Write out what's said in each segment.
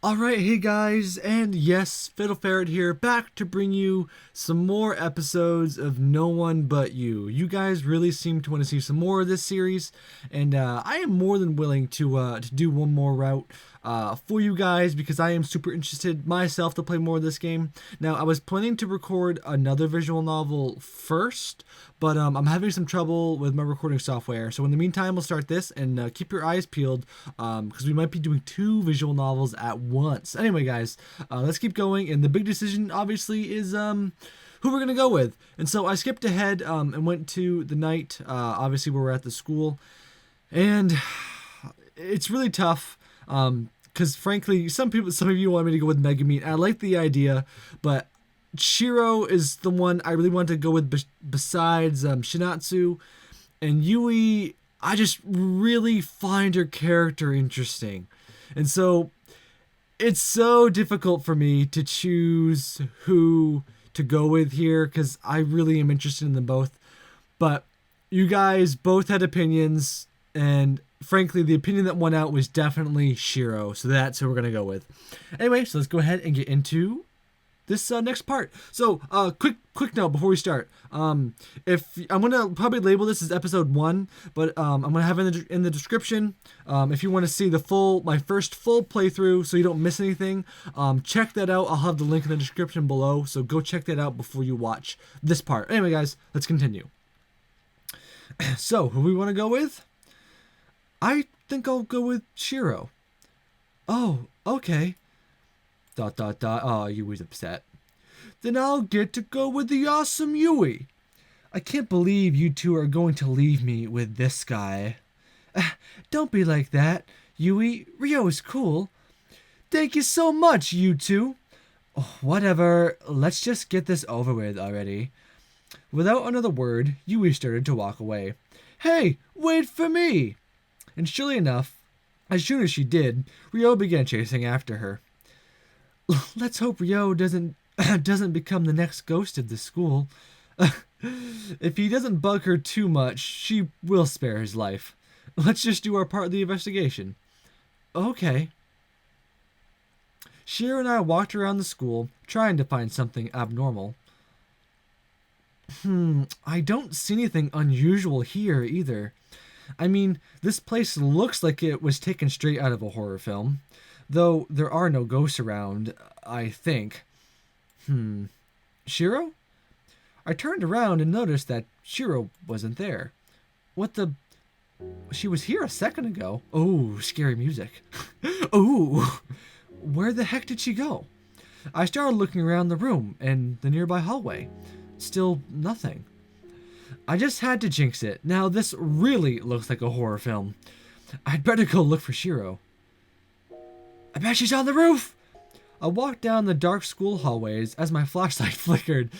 Alright, hey guys, and yes, Fiddle Ferret here, back to bring you some more episodes of No One But You. You guys really seem to want to see some more of this series, and I am more than willing to do one more route for you guys because I am super interested myself to play more of this game. Now, I was planning to record another visual novel first, but I'm having some trouble with my recording software. So in the meantime, we'll start this and keep your eyes peeled because we might be doing two visual novels at once. Anyway, guys, let's keep going. And the big decision, obviously, is who we're gonna go with. And so I skipped ahead and went to the night. Obviously, where we're at the school, and it's really tough. Because frankly, some of you want me to go with Megumin. I like the idea, but Shiro is the one I really want to go with besides Shinatsu. And Yui, I just really find her character interesting. And so it's so difficult for me to choose who to go with here because I really am interested in them both. But you guys both had opinions, and frankly, the opinion that won out was definitely Shiro. So that's who we're going to go with. Anyway, so let's go ahead and get into this next part. So, quick note before we start. If I'm gonna probably label this as episode 1, but I'm gonna have in the description. If you want to see my first full playthrough, so you don't miss anything, check that out. I'll have the link in the description below. So go check that out before you watch this part. Anyway, guys, let's continue. So, who we want to go with? I think I'll go with Shiro. Oh, okay. ... Oh, Yui's upset. Then I'll get to go with the awesome Yui. I can't believe you two are going to leave me with this guy. Don't be like that, Yui. Ryo is cool. Thank you so much, you two. Oh, whatever, let's just get this over with already. Without another word, Yui started to walk away. Hey, wait for me! And surely enough, as soon as she did, Ryo began chasing after her. Let's hope Ryo doesn't become the next ghost of the school. If he doesn't bug her too much, she will spare his life. Let's just do our part of the investigation. Okay. Shiro and I walked around the school, trying to find something abnormal. I don't see anything unusual here either. I mean, this place looks like it was taken straight out of a horror film. Though there are no ghosts around, I think. Shiro? I turned around and noticed that Shiro wasn't there. What the... She was here a second ago. Oh, scary music. Oh, where the heck did she go? I started looking around the room and the nearby hallway. Still nothing. I just had to jinx it. Now this really looks like a horror film. I'd better go look for Shiro. I bet she's on the roof! I walked down the dark school hallways as my flashlight flickered.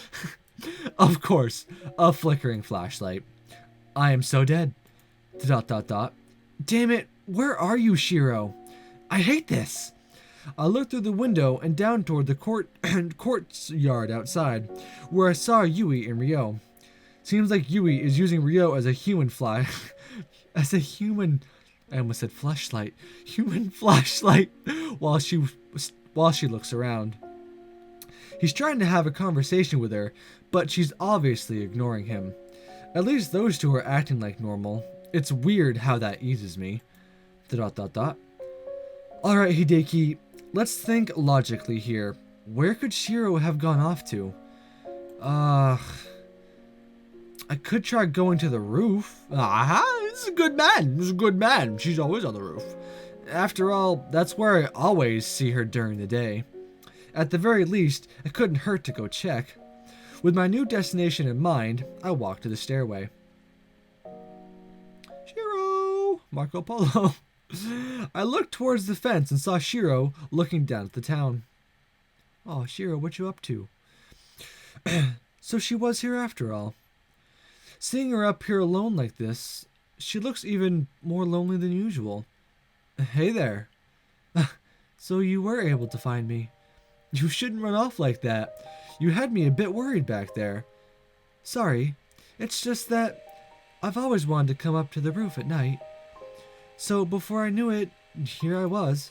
Of course, a flickering flashlight. I am so dead. ... Damn it, where are you, Shiro? I hate this. I looked through the window and down toward the courtyard outside, where I saw Yui and Ryo. Seems like Yui is using Ryo as a human as a human... I almost said flashlight. Human flashlight while she looks around. He's trying to have a conversation with her, but she's obviously ignoring him. At least those two are acting like normal. It's weird how that eases me. ... Alright, Hideki, let's think logically here. Where could Shiro have gone off to? I could try going to the roof. This is a good man. This is a good man. She's always on the roof. After all, that's where I always see her during the day. At the very least, it couldn't hurt to go check. With my new destination in mind, I walked to the stairway. Shiro! Marco Polo. I looked towards the fence and saw Shiro looking down at the town. Oh, Shiro, what you up to? So she was here after all. Seeing her up here alone like this, she looks even more lonely than usual. Hey there. So you were able to find me. You shouldn't run off like that. You had me a bit worried back there. Sorry, it's just that I've always wanted to come up to the roof at night. So before I knew it, here I was.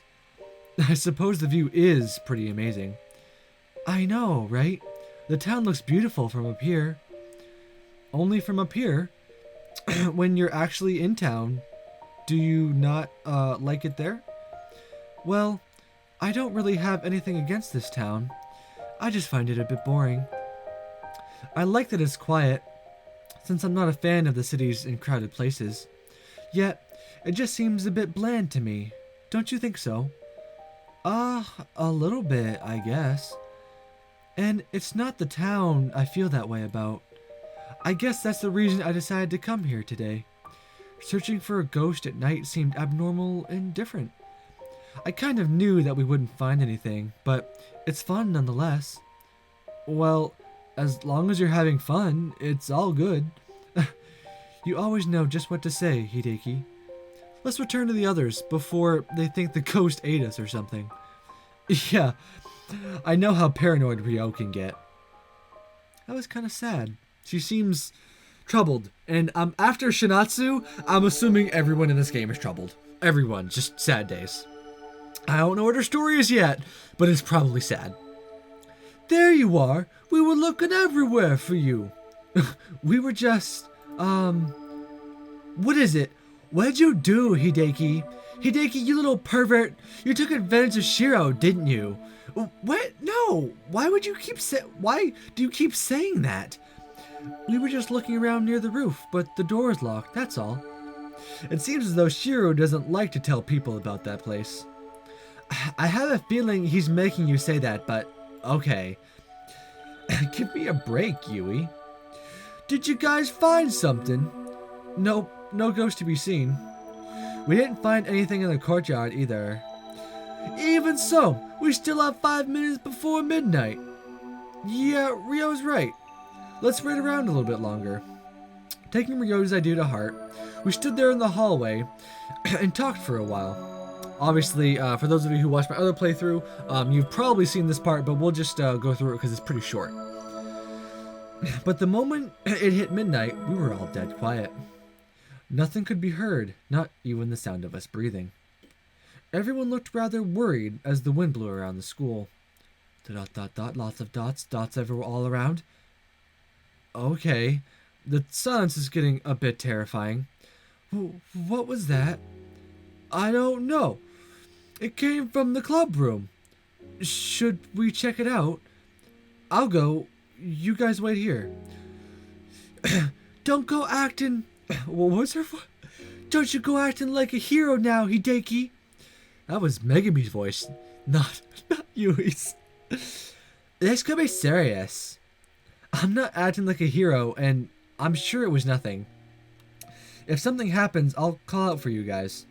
I suppose the view is pretty amazing. I know, right? The town looks beautiful from up here. Only from up here. When you're actually in town, do you not like it there? Well, I don't really have anything against this town. I just find it a bit boring. I like that it's quiet, since I'm not a fan of the cities and crowded places. Yet, it just seems a bit bland to me. Don't you think so? A little bit, I guess. And it's not the town I feel that way about. I guess that's the reason I decided to come here today. Searching for a ghost at night seemed abnormal and different. I kind of knew that we wouldn't find anything, but it's fun nonetheless. Well, as long as you're having fun, it's all good. You always know just what to say, Hideki. Let's return to the others before they think the ghost ate us or something. Yeah, I know how paranoid Ryo can get. That was kind of sad. She seems troubled. And after Shinatsu, I'm assuming everyone in this game is troubled. Everyone, just sad days. I don't know what her story is yet, but it's probably sad. There you are. We were looking everywhere for you. We were just, what is it? What'd you do, Hideki? Hideki, you little pervert. You took advantage of Shiro, didn't you? What? No. Why do you keep saying that? We were just looking around near the roof, but the door is locked, that's all. It seems as though Shiro doesn't like to tell people about that place. I have a feeling he's making you say that, but okay. Give me a break, Yui. Did you guys find something? Nope, no ghost to be seen. We didn't find anything in the courtyard either. Even so, we still have 5 minutes before midnight. Yeah, Ryo's right. Let's wait around a little bit longer. Taking Ryo's idea to heart, we stood there in the hallway and talked for a while. Obviously, for those of you who watched my other playthrough, you've probably seen this part, but we'll just go through it because it's pretty short. But the moment it hit midnight, we were all dead quiet. Nothing could be heard, not even the sound of us breathing. Everyone looked rather worried as the wind blew around the school. Dot dot dot, lots of dots everywhere all around. Okay, the silence is getting a bit terrifying. What was that? I don't know. It came from the club room. Should we check it out? I'll go. You guys wait here. Don't go acting... What was her voice? Don't you go acting like a hero now, Hideki. That was Megumi's voice, not Yui's. This could be serious. I'm not acting like a hero, and I'm sure it was nothing. If something happens, I'll call out for you guys.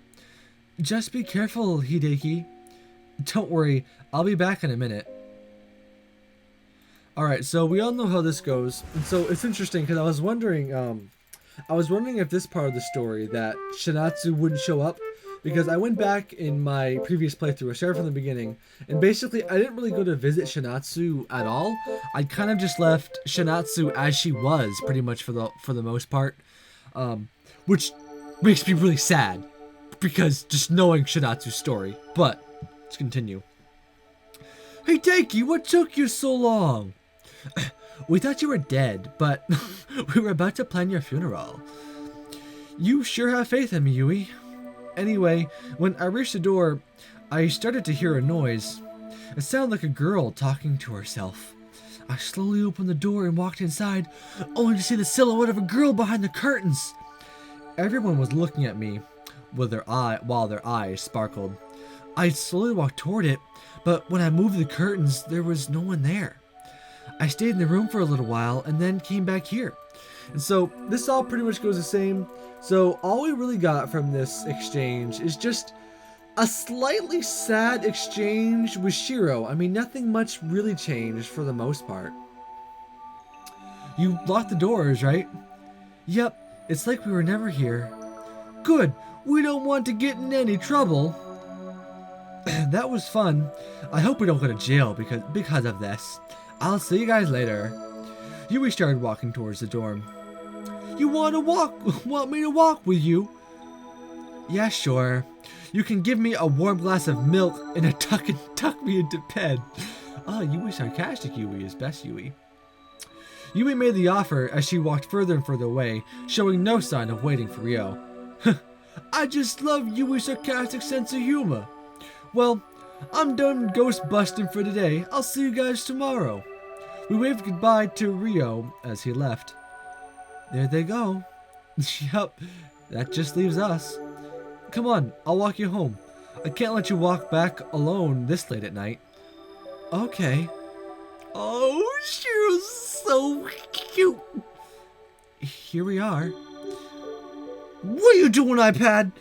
Just be careful, Hideki. Don't worry, I'll be back in a minute. Alright, so we all know how this goes. And so it's interesting because I was wondering if this part of the story that Shinatsu wouldn't show up, because I went back in my previous playthrough, I started from the beginning, and basically I didn't really go to visit Shinatsu at all. I kind of just left Shinatsu as she was, pretty much for the most part, which makes me really sad, because just knowing Shinatsu's story. But let's continue. Hey Daiki, what took you so long? We thought you were dead, but we were about to plan your funeral. You sure have faith in me, Yui. Anyway, when I reached the door, I started to hear a noise. It sounded like a girl talking to herself. I slowly opened the door and walked inside, only to see the silhouette of a girl behind the curtains. Everyone was looking at me while their eyes sparkled. I slowly walked toward it, but when I moved the curtains, there was no one there. I stayed in the room for a little while and then came back here. And so this all pretty much goes the same. So all we really got from this exchange is just a slightly sad exchange with Shiro. I mean, nothing much really changed for the most part. You locked the doors, right? Yep, it's like we were never here. Good, we don't want to get in any trouble. That was fun. I hope we don't go to jail because of this. I'll see you guys later. Yui started walking towards the dorm. You want me to walk with you? Yeah, sure. You can give me a warm glass of milk and tuck me into bed. Oh, Yui sarcastic Yui is best Yui. Yui made the offer as she walked further and further away, showing no sign of waiting for Ryo. I just love Yui's sarcastic sense of humor. Well, I'm done ghost busting for today. I'll see you guys tomorrow. We waved goodbye to Ryo as he left. There they go. Yup, that just leaves us. Come on, I'll walk you home. I can't let you walk back alone this late at night. Okay. Oh, Shiro's so cute. Here we are. What are you doing, iPad?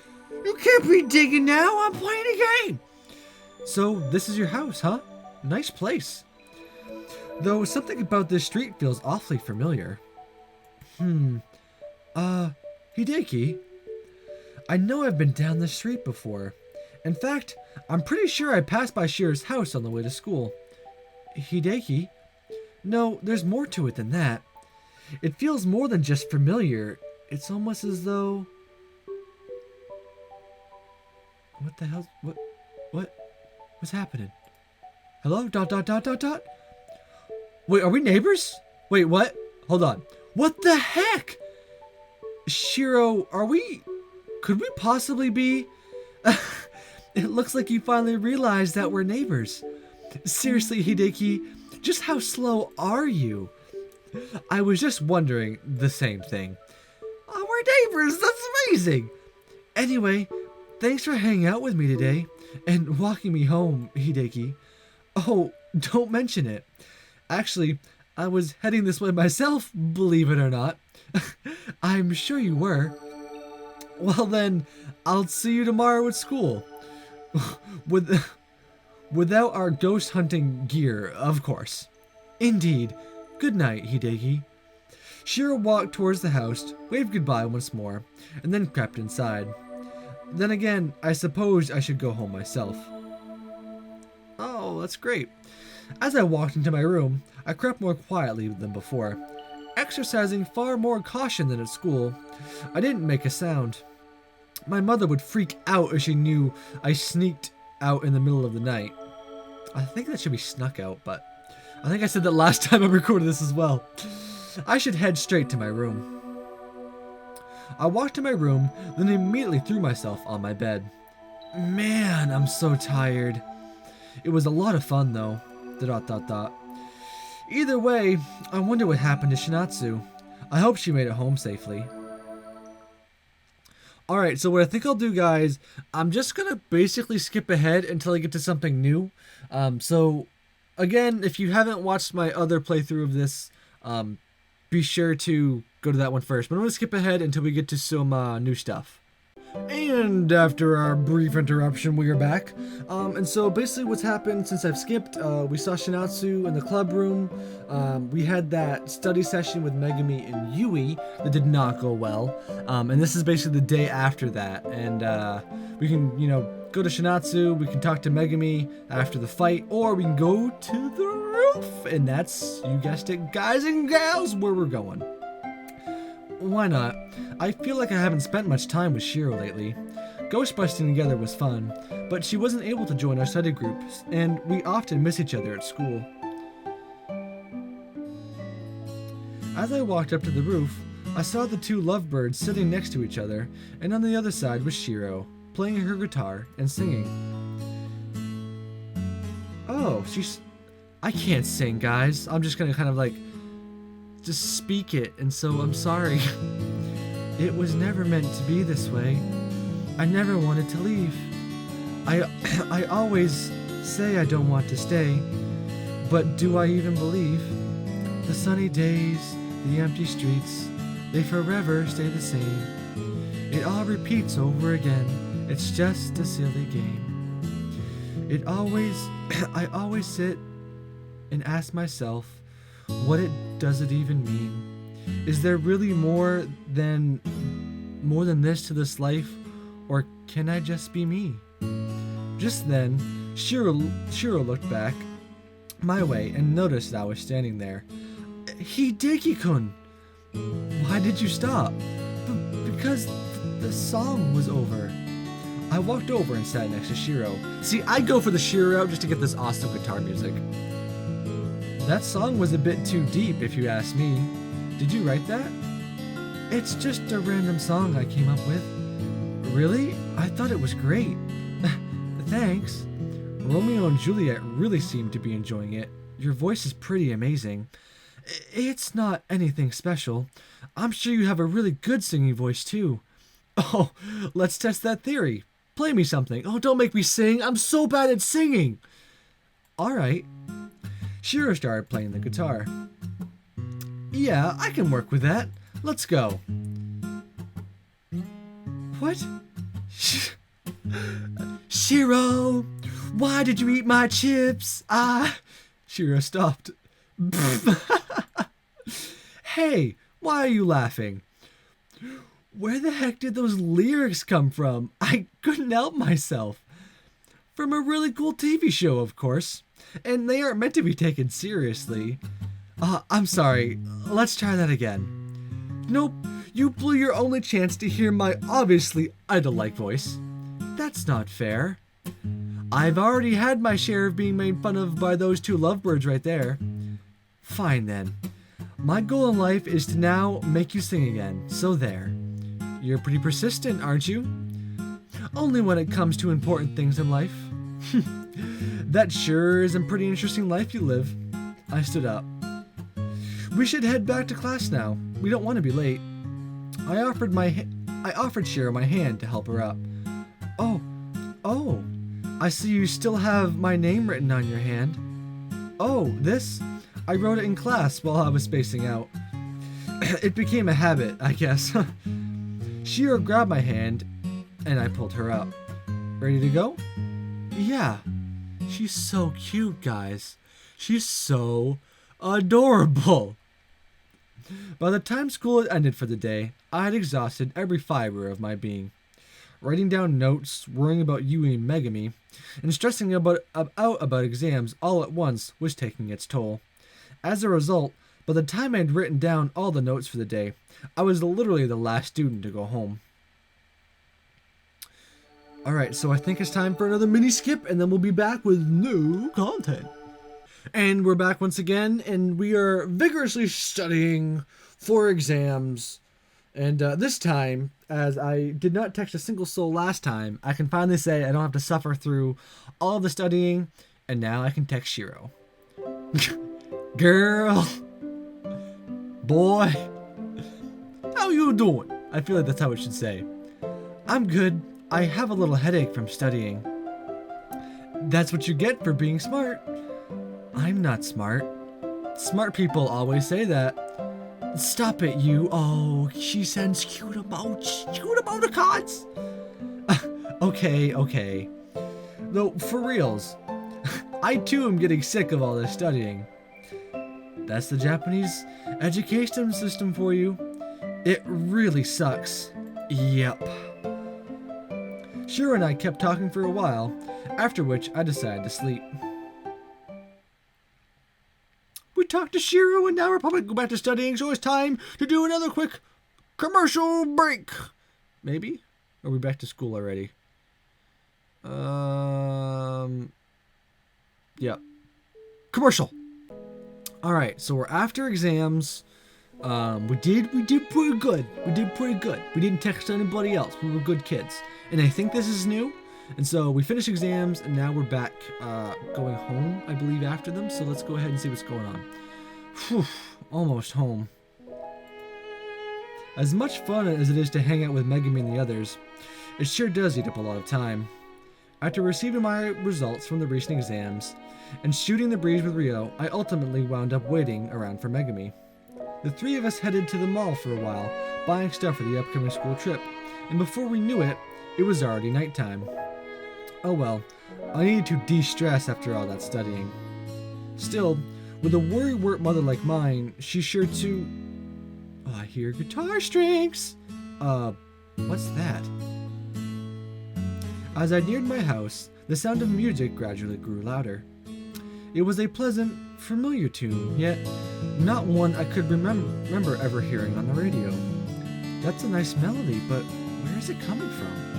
You can't be digging now. I'm playing a game. So, this is your house, huh? Nice place. Though something about this street feels awfully familiar. Hideki. I know I've been down this street before. In fact, I'm pretty sure I passed by Shiro's house on the way to school. Hideki? No, there's more to it than that. It feels more than just familiar. It's almost as though... What the hell? What's happening? Hello? ... Wait, are we neighbors? Wait, what? Hold on. What the heck? Shiro, could we possibly be... It looks like you finally realized that we're neighbors. Seriously, Hideki, just how slow are you? I was just wondering the same thing. Oh, we're neighbors, that's amazing! Anyway, thanks for hanging out with me today and walking me home, Hideki. Oh, don't mention it. Actually, I was heading this way myself, believe it or not. I'm sure you were. Well then, I'll see you tomorrow at school. Without our ghost hunting gear, of course. Indeed. Good night, Hideki. Shiro walked towards the house, waved goodbye once more, and then crept inside. Then again, I suppose I should go home myself. Oh, that's great. As I walked into my room, I crept more quietly than before, exercising far more caution than at school. I didn't make a sound. My mother would freak out if she knew I sneaked out in the middle of the night. I think that should be snuck out, but I think I said that last time I recorded this as well. I should head straight to my room. I walked to my room, then immediately threw myself on my bed. Man, I'm so tired. It was a lot of fun though. ... Either way, I wonder what happened to Shinatsu. I hope she made it home safely. Alright, so what I think I'll do, guys, I'm just going to basically skip ahead until I get to something new. So, again, if you haven't watched my other playthrough of this, be sure to go to that one first. But I'm going to skip ahead until we get to some new stuff. And after our brief interruption, we are back. And so basically what's happened since I've skipped, we saw Shinatsu in the club room. We had that study session with Megami and Yui that did not go well. And this is basically the day after that. And we can, go to Shinatsu, we can talk to Megami after the fight, or we can go to the roof. And that's, you guessed it, guys and gals, where we're going. Why not? I feel like I haven't spent much time with Shiro lately. Ghost busting together was fun, but she wasn't able to join our study groups, and we often miss each other at school. As I walked up to the roof, I saw the two lovebirds sitting next to each other, and on the other side was Shiro, playing her guitar and singing. Oh, I can't sing, guys. I'm just gonna kind of just speak it, and so I'm sorry. It was never meant to be this way. I never wanted to leave. I always say I don't want to stay, but do I even believe? The sunny days, the empty streets, they forever stay the same. It all repeats over again, it's just a silly game. I always sit and ask myself, what does it even mean? Is there really more than this to this life, or can I just be me? Just then, Shiro looked back my way and noticed I was standing there. Hideki-kun! Why did you stop? Because the song was over. I walked over and sat next to Shiro. See, I go for the Shiro route just to get this awesome guitar music. That song was a bit too deep, if you ask me. Did you write that? It's just a random song I came up with. Really? I thought it was great. Thanks. Romeo and Juliet really seem to be enjoying it. Your voice is pretty amazing. It's not anything special. I'm sure you have a really good singing voice too. Oh, let's test that theory. Play me something. Oh, don't make me sing. I'm so bad at singing. All right. Shiro started playing the guitar. Yeah, I can work with that. Let's go. What? Shiro, why did you eat my chips? Shiro stopped. Hey, why are you laughing? Where the heck did those lyrics come from? I couldn't help myself. From a really cool TV show, of course. And they aren't meant to be taken seriously. I'm sorry. Let's try that again. Nope, you blew your only chance to hear my obviously idol-like voice. That's not fair. I've already had my share of being made fun of by those two lovebirds right there. Fine then. My goal in life is to now make you sing again, so there. You're pretty persistent, aren't you? Only when it comes to important things in life. That sure is a pretty interesting life you live. I stood up. We should head back to class now. We don't want to be late. I offered Shiro my hand to help her up. Oh, I see you still have my name written on your hand. Oh, this? I wrote it in class while I was spacing out. It became a habit, I guess. Shiro grabbed my hand, and I pulled her up. Ready to go? Yeah. She's so cute, guys. She's so adorable. By the time school had ended for the day, I had exhausted every fiber of my being. Writing down notes, worrying about Yui and Megami, and stressing about exams all at once was taking its toll. As a result, by the time I had written down all the notes for the day, I was literally the last student to go home. Alright, so I think it's time for another mini skip, and then we'll be back with new content. And we're back once again, and we are vigorously studying for exams. And this time, as I did not text a single soul last time, I can finally say I don't have to suffer through all the studying, and now I can text Shiro. Girl, boy, how you doing? I feel like that's how it should say. I'm good. I have a little headache from studying. That's what you get for being smart. I'm not smart. Smart people always say that. Stop it, you. Oh, she sends cute emoticons. Okay. Though, for reals, I too am getting sick of all this studying. That's the Japanese education system for you. It really sucks. Yep. Shiro and I kept talking for a while, after which I decided to sleep. We talked to Shiro and now we're probably going to go back to studying, so it's time to do another quick commercial break. Maybe? Or are we back to school already? Yep. Commercial. Alright, so we're after exams. We did pretty good. We didn't text anybody else. We were good kids. And I think this is new. And so we finished exams, and now we're back going home, I believe, after them. So let's go ahead and see what's going on. Whew, almost home. As much fun as it is to hang out with Megami and the others, it sure does eat up a lot of time. After receiving my results from the recent exams, and shooting the breeze with Rio, I ultimately wound up waiting around for Megami. The three of us headed to the mall for a while, buying stuff for the upcoming school trip, and before we knew it, it was already nighttime. Oh well, I needed to de-stress after all that studying. Still, with a worrywart mother like mine, she's sure to... Oh, I hear guitar strings! What's that? As I neared my house, the sound of music gradually grew louder. It was a pleasant, familiar tune, yet not one I could remember ever hearing on the radio. That's a nice melody, but where is it coming from?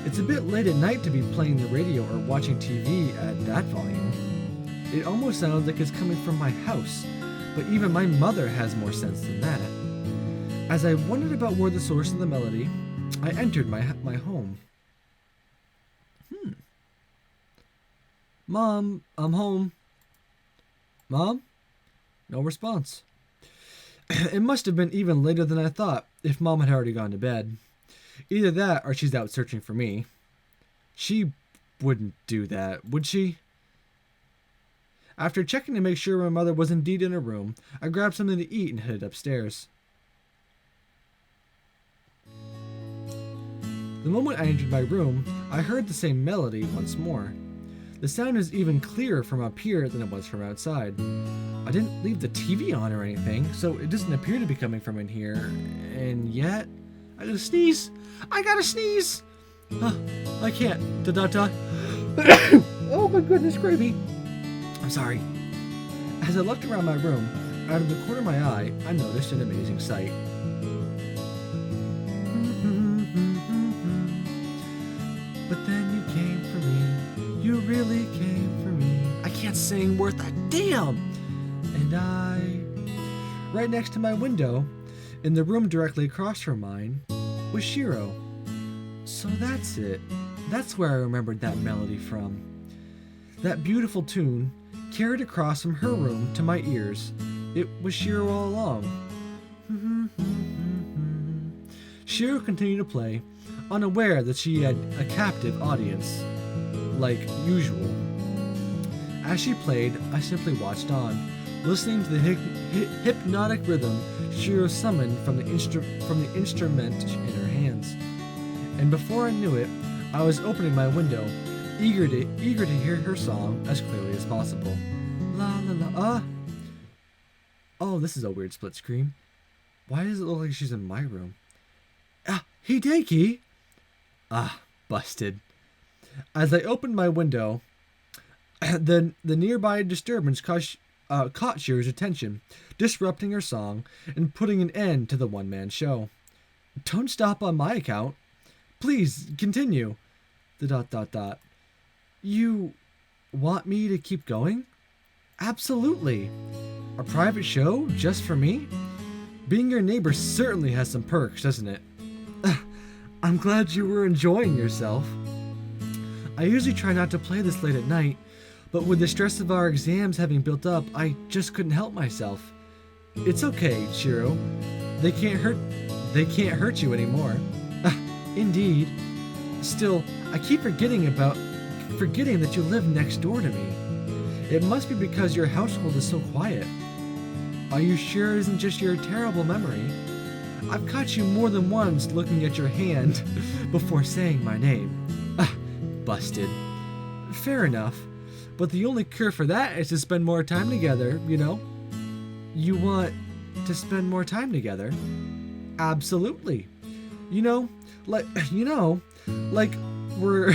It's a bit late at night to be playing the radio or watching TV at that volume. It almost sounds like it's coming from my house, but even my mother has more sense than that. As I wondered about where the source of the melody, I entered my home. Mom, I'm home. Mom? No response. It must have been even later than I thought, if Mom had already gone to bed. Either that, or she's out searching for me. She wouldn't do that, would she? After checking to make sure my mother was indeed in her room, I grabbed something to eat and headed upstairs. The moment I entered my room, I heard the same melody once more. The sound is even clearer from up here than it was from outside. I didn't leave the TV on or anything, so it doesn't appear to be coming from in here. And yet, I gotta sneeze! I gotta sneeze! I can't. Oh my goodness gravy! I'm sorry. As I looked around my room, out of the corner of my eye, I noticed an amazing sight. But then you came for me. You really came for me. I can't sing worth a damn! And right next to my window, in the room directly across from mine, was Shiro. So that's it. That's where I remembered that melody from. That beautiful tune carried across from her room to my ears. It was Shiro all along. Shiro continued to play, unaware that she had a captive audience, like usual. As she played, I simply watched on, listening to the hypnotic rhythm Shiro summoned from the instrument in her hands. And before I knew it, I was opening my window, eager to hear her song as clearly as possible. La la la. Oh, this is a weird split screen. Why does it look like she's in my room? Hideki! Busted. As I opened my window, the nearby disturbance caught Shiro's attention, disrupting her song and putting an end to the one-man show. Don't stop on my account. Please, continue. You want me to keep going? Absolutely. A private show just for me? Being your neighbor certainly has some perks, doesn't it? I'm glad you were enjoying yourself. I usually try not to play this late at night, but with the stress of our exams having built up, I just couldn't help myself. It's okay, Shiro. They can't hurt you anymore. Indeed. Still, I keep forgetting that you live next door to me. It must be because your household is so quiet. Are you sure it isn't just your terrible memory? I've caught you more than once looking at your hand before saying my name. Busted. Fair enough. But the only cure for that is to spend more time together, you know? You want to spend more time together? Absolutely. Like we're...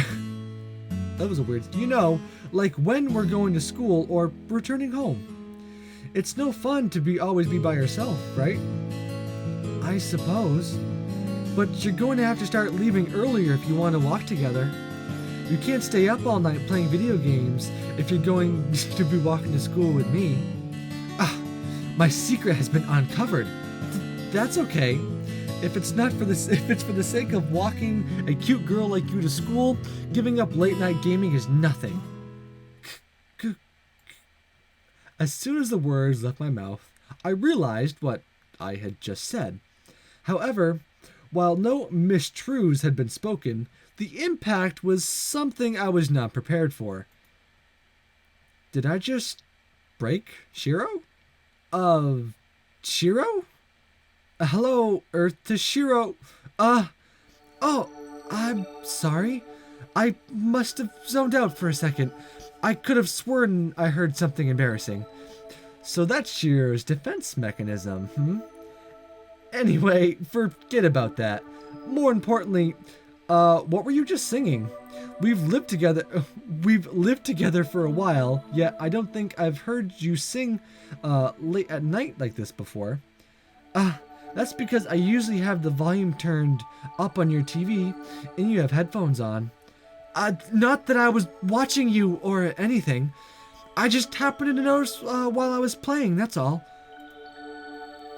That was a weird... like when we're going to school or returning home. It's no fun to always be by yourself, right? I suppose. But you're going to have to start leaving earlier if you want to walk together. You can't stay up all night playing video games if you're going to be walking to school with me. My secret has been uncovered. That's okay. If it's for the sake of walking a cute girl like you to school, giving up late night gaming is nothing. As soon as the words left my mouth, I realized what I had just said. However, while no mistruths had been spoken, the impact was something I was not prepared for. Did I just break Shiro? Shiro? Hello, Earth to Shiro. I'm sorry. I must have zoned out for a second. I could have sworn I heard something embarrassing. So that's Shiro's defense mechanism, Anyway, forget about that. More importantly, what were you just singing? We've lived together for a while, yet I don't think I've heard you sing late at night like this before. That's because I usually have the volume turned up on your TV and you have headphones on. Not that I was watching you or anything. I just happened to notice while I was playing, that's all.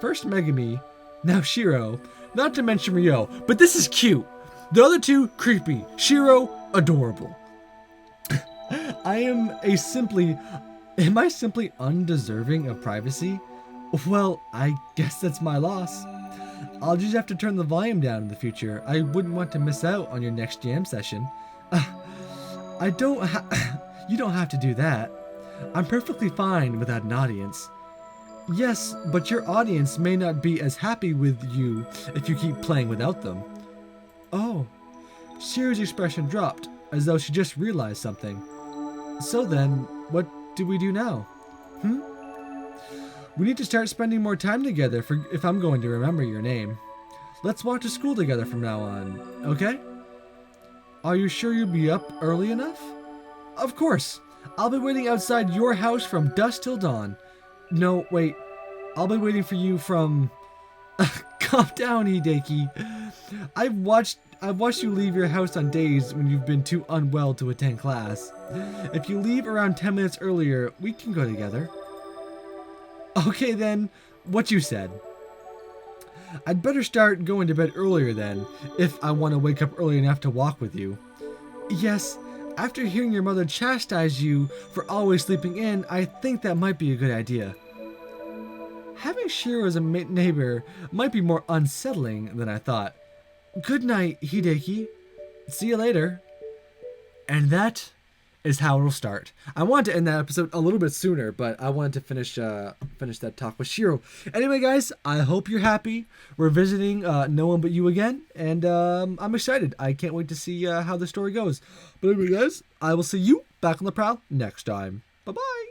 First Megami, now Shiro, not to mention Ryo, but this is cute. The other two, creepy. Shiro, adorable. Am I simply undeserving of privacy? Well, I guess that's my loss. I'll just have to turn the volume down in the future. I wouldn't want to miss out on your next jam session. You don't have to do that. I'm perfectly fine without an audience. Yes, but your audience may not be as happy with you if you keep playing without them. Oh, Shiro's expression dropped, as though she just realized something. So then, what do we do now? We need to start spending more time together if I'm going to remember your name. Let's walk to school together from now on, okay? Are you sure you'll be up early enough? Of course. I'll be waiting outside your house from dusk till dawn. No, wait. I'll be waiting for you from... Calm down, Hideki. I've watched you leave your house on days when you've been too unwell to attend class. If you leave around 10 minutes earlier, we can go together. Okay then, what you said. I'd better start going to bed earlier then, if I want to wake up early enough to walk with you. Yes, after hearing your mother chastise you for always sleeping in, I think that might be a good idea. Having Shiro as a neighbor might be more unsettling than I thought. Good night, Hideki. See you later. And that is how it'll start. I wanted to end that episode a little bit sooner, but I wanted to finish that talk with Shiro. Anyway, guys, I hope you're happy. We're visiting No One But You again, and I'm excited. I can't wait to see how the story goes. But anyway, guys, I will see you back on the prowl next time. Bye-bye.